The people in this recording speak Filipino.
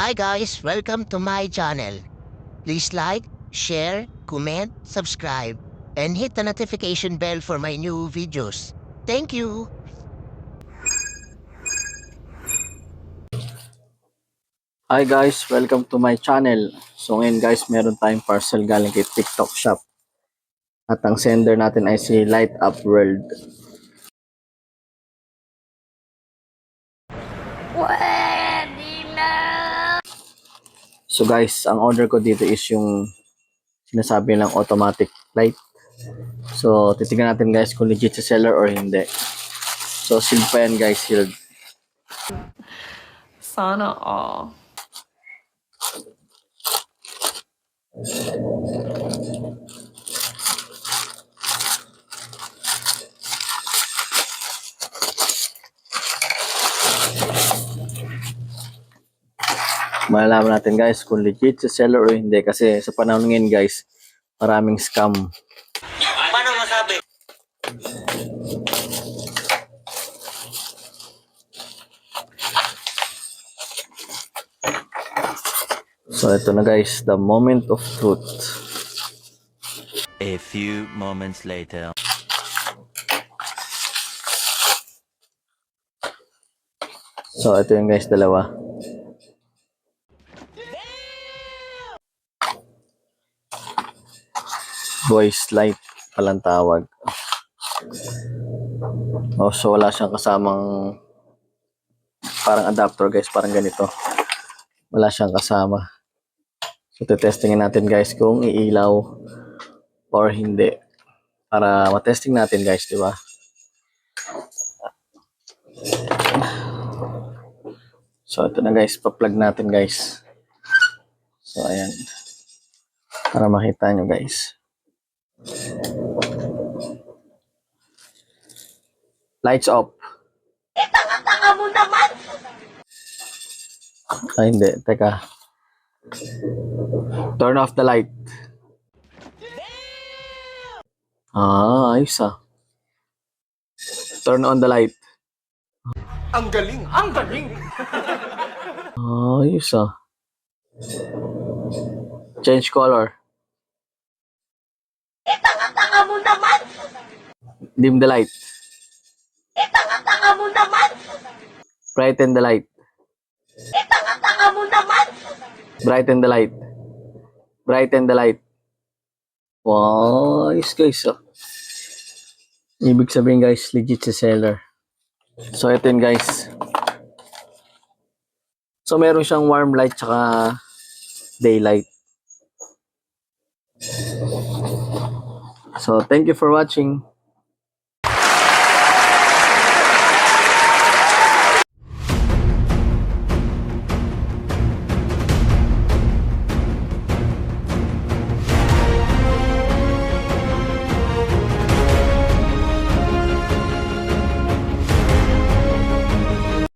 Hi guys, welcome to my channel. Please like, share, comment, subscribe, and hit the notification bell for my new videos. Thank you! Hi guys, welcome to my channel. So ngayon guys, meron tayong parcel galing kay TikTok Shop. At ang sender natin ay si Light Up World. So guys, ang order ko dito is yung sinasabi lang automatic light. So titignan natin guys kung legit sa seller or hindi. So sealed pa yan guys, sealed. Sana all. Malalaman natin guys kung legit sa seller or hindi kasi sa panahon ngayon guys, maraming scam. Paano masabi? So ito na guys, the moment of truth. A few moments later. So ito yung guys, dalawa. Voice light palang tawag. Oh, so wala siyang kasamang parang adapter guys, parang ganito. Wala siyang kasama. So testingin natin guys kung iilaw or hindi. Para matesting natin guys, di ba? So ito na guys, pa-plug natin guys. So ayan. Para makita nyo guys. Lights off. Tanga mo naman! Ay hindi, teka. Turn off the light. Ayos ah. Turn on the light. Ang galing! Ang galing! Ayos ah. Change color. Tanga mo naman! Dim the light. Tanga mo naman! Brighten the light. Tanga mo naman! Brighten the light. Brighten the light. Wow, ayos guys ah. Ibig sabihin guys, legit si seller. So ito yun guys. So meron siyang warm light tsaka daylight. So thank you for watching.